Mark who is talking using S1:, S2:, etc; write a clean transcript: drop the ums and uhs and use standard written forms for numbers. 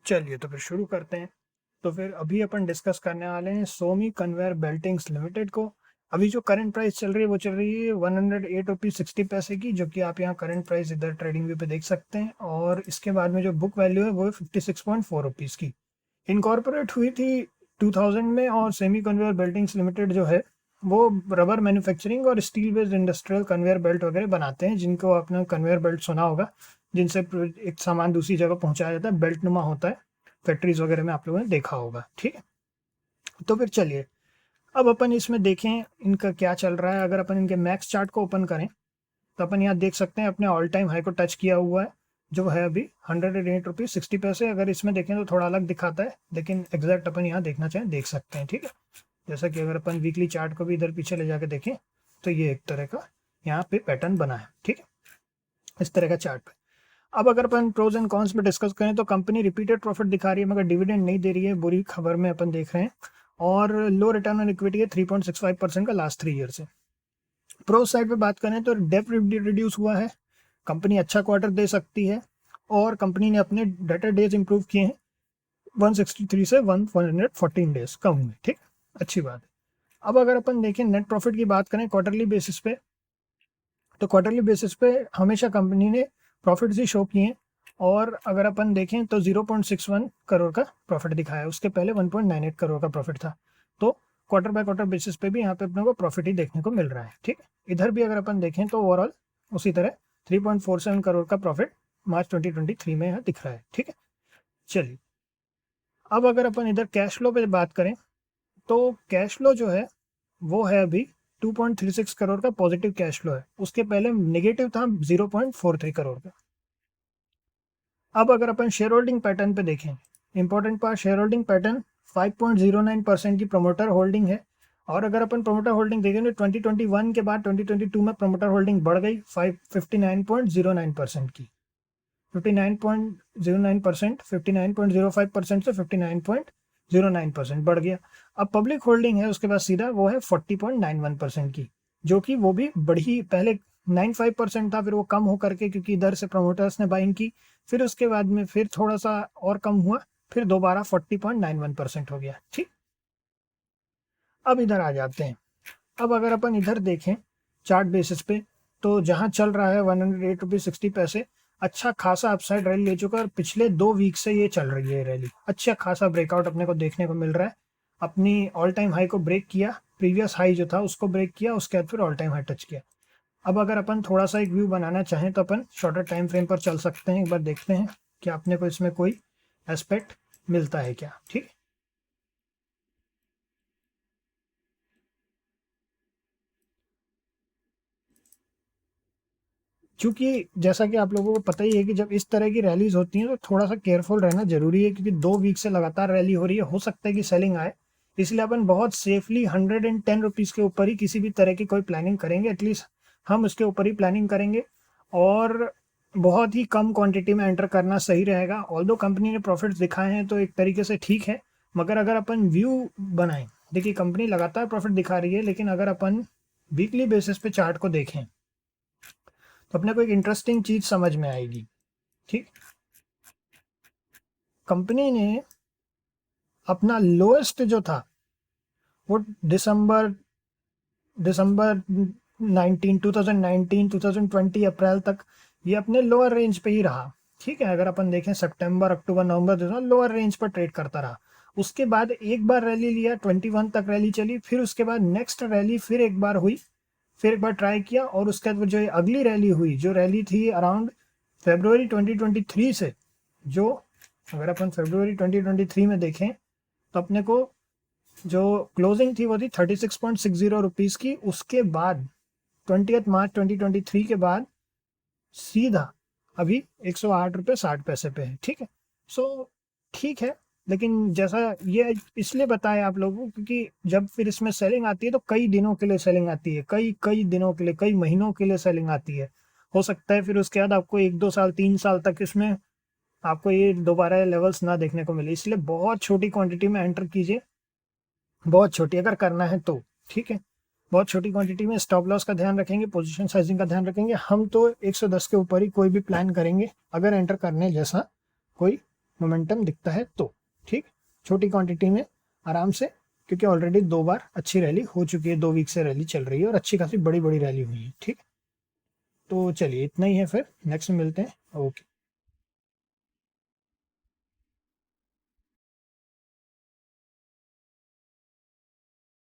S1: चलिए तो फिर शुरू करते हैं। तो फिर अभी अपन डिस्कस करने वाले हैं सोमी कन्वेयर बेल्टिंग्स लिमिटेड को। अभी जो करंट प्राइस चल रही है वो चल रही है 108 रुपीज़ 60 पैसे की, जो कि आप यहाँ करंट प्राइस इधर ट्रेडिंग व्यू पे देख सकते हैं। और इसके बाद में जो बुक वैल्यू है वो है 56.4 रुपीज़ की। इनकॉर्पोरेट हुई थी 2000 में। और सेमी कन्वेयर बेल्टिंग्स लिमिटेड जो है वो रबर मैन्युफैक्चरिंग और steel based industrial conveyor belt वगैरह बनाते हैं, जिनको आपने कन्वेयर बेल्ट सुना होगा, जिनसे एक सामान दूसरी जगह पहुंचाया जाता है, बेल्ट नुमा होता है। फैक्ट्रीज वगैरह में आप लोगों ने देखा होगा। ठीक है, तो फिर चलिए अब अपन इसमें देखें इनका क्या चल रहा है। अगर अपन इनके मैक्स चार्ट को ओपन करें तो अपन यहाँ देख सकते हैं अपने ऑल टाइम हाई को टच किया हुआ है, जो है अभी 108 रुपीज़ 60 पैसे। अगर इसमें देखें तो थोड़ा अलग दिखाता है, लेकिन एग्जैक्ट अपन यहाँ देखना चाहें देख सकते हैं। ठीक है, जैसा कि अगर अपन वीकली चार्ट को भी इधर पीछे ले जाके देखें तो ये एक तरह का यहाँ पे पैटर्न बना है। ठीक है, इस तरह का चार्ट पे। अब अगर अपन प्रोज एंड कॉन्स में डिस्कस करें तो कंपनी रिपीटेड प्रॉफिट दिखा रही है, मगर डिविडेंड नहीं दे रही है, बुरी खबर में अपन देख रहे हैं। और लो रिटर्न ऑन इक्विटी है 3.65% का लास्ट 3 ईयर से। प्रोज साइड पे बात करें तो डेट रिड्यूस हुआ है, कंपनी अच्छा क्वार्टर दे सकती है, और कंपनी ने अपने डेटर डेज इंप्रूव किए हैं 163 से 114 डेज कम हुए। ठीक, अच्छी बात है। अब अगर अपन देखें नेट प्रॉफिट की बात करें क्वार्टरली बेसिस पे, तो क्वार्टरली बेसिस पे हमेशा कंपनी ने प्रॉफिट ही शो किए हैं। और अगर अपन देखें तो 0.61 करोड़ का प्रॉफिट दिखाया, उसके पहले 1.98 करोड़ का प्रॉफिट था। तो क्वार्टर बाय क्वार्टर बेसिस पे भी यहाँ पे अपने को प्रॉफिट ही देखने को मिल रहा है। ठीक, इधर भी अगर अपन देखें तो ओवरऑल उसी तरह 3.47 करोड़ का प्रॉफिट मार्च 2023 में यहाँ दिख रहा है। ठीक है, चलिए अब अगर अपन इधर कैश फ्लो पे बात करें तो कैश फ्लो जो है वो है अभी 2.36 करोड़ का पॉजिटिव कैश फ्लो है, उसके पहले नेगेटिव था 0.43 करोड़ का। अब अगर अपन शेयर होल्डिंग पैटर्न पे देखें, important part share holding pattern 5.09% की प्रमोटर होल्डिंग है। और अगर अपन प्रमोटर होल्डिंग देखें तो 2021 के बाद 2022 में प्रमोटर होल्डिंग बढ़ गई 59.09% की। 59.09% 59.05% से 59.09% बढ़ गया। अब पब्लिक होल्डिंग है उसके बाद सीधा वो है 40.91% की, जो कि वो भी बढ़ी। पहले 95% था, फिर वो कम हो करके, क्योंकि इधर से प्रमोटर्स ने बाइंग की, फिर उसके बाद में फिर थोड़ा सा और कम हुआ, फिर दोबारा 40.91% हो गया। ठीक, अब इधर आ जाते हैं। अब अगर अपन इधर देखें चार्ट बेसिस पे, तो जहां चल रहा है 108 रुपीज़ 60 पैसे, अच्छा खासा अपसाइड रैली ले चुका है, और पिछले 2 वीक से ये चल रही है रैली। अच्छा खासा ब्रेकआउट अपने को देखने को मिल रहा है। अपनी ऑल टाइम हाई को ब्रेक किया, प्रीवियस हाई जो था उसको ब्रेक किया, उसके बाद फिर ऑल टाइम हाई टच किया। अब अगर अपन थोड़ा सा एक व्यू बनाना चाहें तो अपन शॉर्टर टाइम फ्रेम पर चल सकते हैं, एक बार देखते हैं कि अपने को इसमें कोई एस्पेक्ट मिलता है क्या। ठीक, क्योंकि जैसा कि आप लोगों को पता ही है कि जब इस तरह की रैलीज होती हैं तो थोड़ा सा केयरफुल रहना जरूरी है, क्योंकि 2 वीक से लगातार रैली हो रही है, हो सकता है कि सेलिंग आए। इसलिए अपन बहुत सेफली 110 रुपीज़ के ऊपर ही किसी भी तरह की कोई प्लानिंग करेंगे, एटलीस्ट हम उसके ऊपर ही प्लानिंग करेंगे। और बहुत ही कम क्वांटिटी में एंटर करना सही रहेगा। ऑल्दो कंपनी ने प्रॉफिट्स दिखाए हैं तो एक तरीके से ठीक है, मगर अगर अपन व्यू बनाएं, देखिए कंपनी लगातार प्रॉफिट दिखा रही है, लेकिन अगर अपन वीकली बेसिस पे चार्ट को देखें तो अपने को एक इंटरेस्टिंग चीज समझ में आएगी। ठीक, कंपनी ने अपना लोएस्ट जो था वो दिसंबर दिसंबर 2020 अप्रैल तक ये अपने लोअर रेंज पे ही रहा। ठीक है, अगर अपन देखें सितंबर अक्टूबर नवंबर दिसंबर लोअर रेंज पर ट्रेड करता रहा। उसके बाद एक बार रैली लिया, 21 तक रैली चली, फिर उसके बाद नेक्स्ट रैली फिर एक बार हुई, फिर एक बार ट्राई किया, और उसके बाद जो अगली रैली हुई, जो रैली थी अराउंड फरवरी 2023 से, जो अगर अपन फरवरी 2023 में देखें तो अपने को जो क्लोजिंग थी वो थी 36.60 रुपीज़ की। उसके बाद 20 मार्च 2023 के बाद सीधा अभी 108 रुपये 60 पैसे पे है। ठीक है, सो ठीक है, लेकिन जैसा ये इसलिए बताया आप लोगों को क्योंकि जब फिर इसमें सेलिंग आती है तो कई दिनों के लिए सेलिंग आती है, कई कई दिनों के लिए, कई महीनों के लिए सेलिंग आती है। हो सकता है फिर उसके बाद आपको 1 2 साल 3 साल तक इसमें आपको ये दोबारा लेवल्स ना देखने को मिले, इसलिए बहुत छोटी क्वांटिटी में एंटर कीजिए, बहुत छोटी अगर करना है तो। ठीक है, बहुत छोटी क्वांटिटी में स्टॉप लॉस का ध्यान रखेंगे, पोजीशन साइजिंग का ध्यान रखेंगे। हम तो 110 के ऊपर ही कोई भी प्लान करेंगे अगर एंटर करने जैसा कोई मोमेंटम दिखता है तो। ठीक, छोटी क्वांटिटी में आराम से, क्योंकि ऑलरेडी 2 बार अच्छी रैली हो चुकी है, 2 वीक से रैली चल रही है और अच्छी खासी बड़ी बड़ी रैली हुई है। ठीक, तो चलिए इतना ही है, फिर नेक्स्ट में मिलते हैं। ओके।